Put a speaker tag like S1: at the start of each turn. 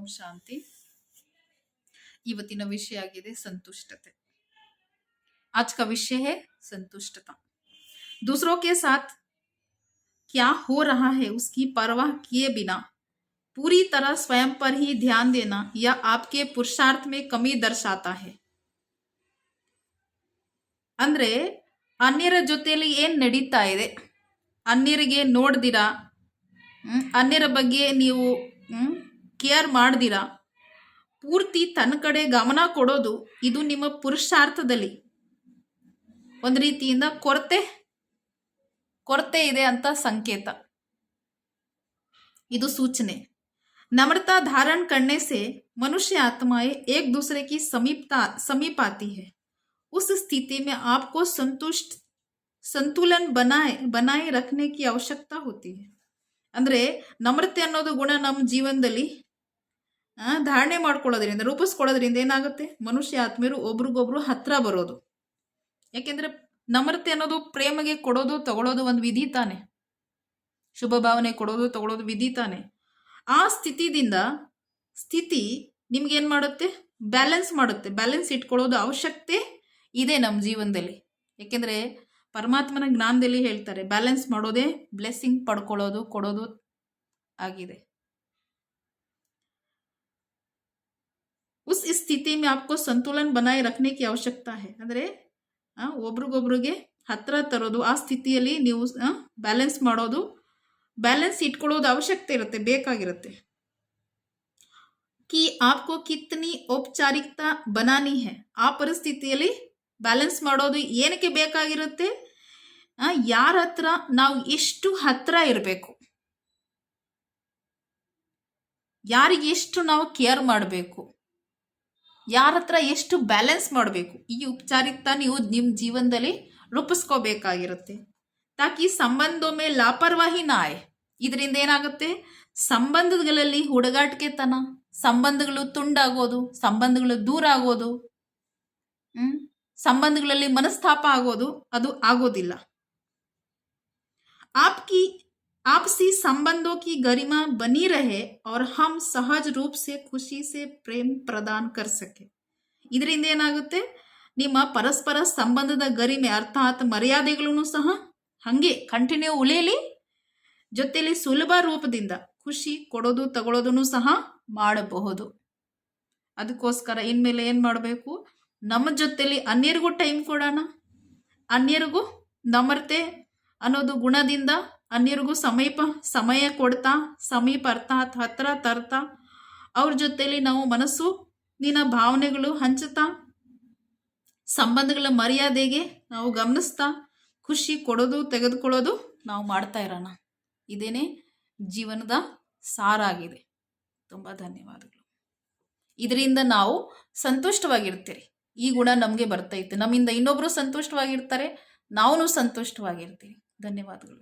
S1: ओम शांति। ಇವತ್ತಿನ ವಿಷಯ ಆಗಿದೆ संतुष्टते। आज का विषय है संतुष्टता। दूसरों के साथ क्या हो रहा है उसकी परवाह किए बिना पूरी तरह स्वयं पर ही ध्यान देना यह आपके पुरुषार्थ में कमी दर्शाता है। ಅಂದ್ರೆ ಅನ್ಯರ ಜೊತೆಯಲ್ಲಿ ಏನು ನಡೀತಾ ಇದೆ, ಅನ್ಯರಿಗೆ ನೋಡ್ದಿರಾ, ಅನ್ಯರ ಬಗ್ಗೆ ನೀವು ಕೇರ್ ಮಾಡ್ದಿರಾ, ಪೂರ್ತಿ ತನ್ನ ಕಡೆ ಗಮನ ಕೊಡೋದು, ಇದು ನಿಮ್ಮ ಪುರುಷಾರ್ಥದಲ್ಲಿ ಒಂದು ರೀತಿಯಿಂದ ಕೊರತೆ ಇದೆ ಅಂತ ಸಂಕೇತ, ಇದು सूचने। नम्रता धारण करने से मनुष्य आत्माएं एक दूसरे की समीप आती है। उस स्थिति में आपको संतुलन बनाए रखने की आवश्यकता होती है। ಅಂದ್ರೆ ನಮ್ರತೆ ಅನ್ನೋದು ಗುಣ ನಮ್ಮ ಜೀವನದಲ್ಲಿ ಧಾರಣೆ ಮಾಡ್ಕೊಳ್ಳೋದ್ರಿಂದ, ರೂಪಿಸ್ಕೊಳ್ಳೋದ್ರಿಂದ ಏನಾಗುತ್ತೆ, ಮನುಷ್ಯ ಆತ್ಮೀಯರು ಒಬ್ರಿಗೊಬ್ರು ಹತ್ರ ಬರೋದು। ಯಾಕೆಂದ್ರೆ ನಮ್ರತೆ ಅನ್ನೋದು ಪ್ರೇಮಗೆ ಕೊಡೋದು ತಗೊಳ್ಳೋದು ಒಂದು ವಿಧಿ ತಾನೆ, ಶುಭ ಭಾವನೆ ಕೊಡೋದು ತಗೊಳ್ಳೋದು ವಿಧಿ ತಾನೆ। ಆ ಸ್ಥಿತಿ ನಿಮ್ಗೆ ಏನ್ ಮಾಡುತ್ತೆ, ಬ್ಯಾಲೆನ್ಸ್ ಮಾಡುತ್ತೆ, ಬ್ಯಾಲೆನ್ಸ್ ಇಟ್ಕೊಳ್ಳೋದು ಅವಶ್ಯಕತೆ ಇದೆ ನಮ್ಮ ಜೀವನದಲ್ಲಿ। ಯಾಕೆಂದ್ರೆ ಪರಮಾತ್ಮನ ಜ್ಞಾನದಲ್ಲಿ ಹೇಳ್ತಾರೆ, ಬ್ಯಾಲೆನ್ಸ್ ಮಾಡೋದೇ ಬ್ಲೆಸ್ಸಿಂಗ್ ಪಡ್ಕೊಳ್ಳೋದು ಕೊಡೋದು ಆಗಿದೆ। उस स्थिति में आपको संतुलन बनाए रखने की आवश्यकता है। ಅಂದ್ರೆ ಒಬ್ರಿಗೊಬ್ರಿಗೆ ಹತ್ರ ತರೋದು, ಆ ಸ್ಥಿತಿಯಲ್ಲಿ ನೀವು ಬ್ಯಾಲೆನ್ಸ್ ಮಾಡೋದು, ಬ್ಯಾಲೆನ್ಸ್ ಇಟ್ಕೊಳ್ಳೋದು ಅವಶ್ಯಕತೆ ಇರುತ್ತೆ, ಬೇಕಾಗಿರುತ್ತೆ। कि आपको कितनी औपचारिकता बनानी है, ಆ ಪರಿಸ್ಥಿತಿಯಲ್ಲಿ ಬ್ಯಾಲೆನ್ಸ್ ಮಾಡೋದು ಏನಕ್ಕೆ ಬೇಕಾಗಿರುತ್ತೆ, ಯಾರ ಹತ್ರ ನಾವು ಎಷ್ಟು ಹತ್ರ ಇರಬೇಕು, ಯಾರಿಗೆ ಎಷ್ಟು ನಾವು ಕೇರ್ ಮಾಡಬೇಕು, ಯಾರ ಹತ್ರ ಎಷ್ಟು ಬ್ಯಾಲೆನ್ಸ್ ಮಾಡಬೇಕು, ಈ ಔಪಚಾರಿಕತಾ ನೀವು ನಿಮ್ಮ ಜೀವನದಲ್ಲಿ ರೂಪಿಸ್ಕೋಬೇಕಾಗಿರುತ್ತೆ। ತಾಕಿ ಸಂಬಂಧೋ ಮೇ ಲಾಪರ್ವಾಹಿ ನಾ ಆಯೆ, ಇದರಿಂದ ಏನಾಗುತ್ತೆ, ಸಂಬಂಧಗಳಲ್ಲಿ ಹುಡುಗಾಟಿಕೆತನ, ಸಂಬಂಧಗಳು ತುಂಡಾಗೋದು, ಸಂಬಂಧಗಳು ದೂರ ಆಗೋದು, ಸಂಬಂಧಗಳಲ್ಲಿ ಮನಸ್ತಾಪ ಆಗೋದು ಅದು ಆಗೋದಿಲ್ಲ। आपसी संबंधों की गरिमा बनी रहे और हम सहज रूप से खुशी से प्रेम प्रदान कर सके। ಇದರಿಂದ ಏನಾಗುತ್ತೆ, ನಿಮ್ಮ ಪರಸ್ಪರ ಸಂಬಂಧದ ಗರಿಮೆ ಅರ್ಥಾತ್ ಮರ್ಯಾದೆಗಳನ್ನು ಸಹ ಹಂಗೆ ಕಂಟಿನ್ಯೂ ಉಳಿಯಲಿ, ಜೊತೆಲಿ ಸುಲಭ ರೂಪದಿಂದ ಖುಷಿ ಕೊಡೋದು ತಗೊಳ್ಳೋದನ್ನು ಸಹ ಮಾಡಬಹುದು। ಅದಕ್ಕೋಸ್ಕರ ಇನ್ಮೇಲೆ ಏನು ಮಾಡಬೇಕು, ನಮ್ಮ ಜೊತೆಲಿ ಅನ್ಯರಿಗೂ ಟೈಮ್ ಕೊಡೋಣ, ಅನ್ಯರಿಗೂ ನಮ್ರತೆ ಅನ್ನೋದು ಗುಣದಿಂದ ಅನ್ಯರಿಗೂ ಸಮಯ ಕೊಡ್ತಾ, ಸಮೀಪ ಅರ್ಥಾತ್ ಹತ್ರ ತರ್ತಾ, ಅವ್ರ ಜೊತೆಲಿ ನಾವು ಮನಸ್ಸಿನ ಭಾವನೆಗಳು ಹಂಚುತ್ತಾ, ಸಂಬಂಧಗಳ ಮರ್ಯಾದೆಗೆ ನಾವು ಗಮನಿಸ್ತಾ, ಖುಷಿ ಕೊಡೋದು ತೆಗೆದುಕೊಳ್ಳೋದು ನಾವು ಮಾಡ್ತಾ ಇರೋಣ। ಇದೇನೇ ಜೀವನದ ಸಾರ ಆಗಿದೆ। ತುಂಬ ಧನ್ಯವಾದಗಳು। ಇದರಿಂದ ನಾವು ಸಂತುಷ್ಟವಾಗಿರ್ತೀರಿ, ಈ ಗುಣ ನಮಗೆ ಬರ್ತೈತೆ, ನಮ್ಮಿಂದ ಇನ್ನೊಬ್ರು ಸಂತುಷ್ಟವಾಗಿರ್ತಾರೆ, ನಾವು ಸಂತುಷ್ಟವಾಗಿರ್ತೀವಿ। ಧನ್ಯವಾದಗಳು।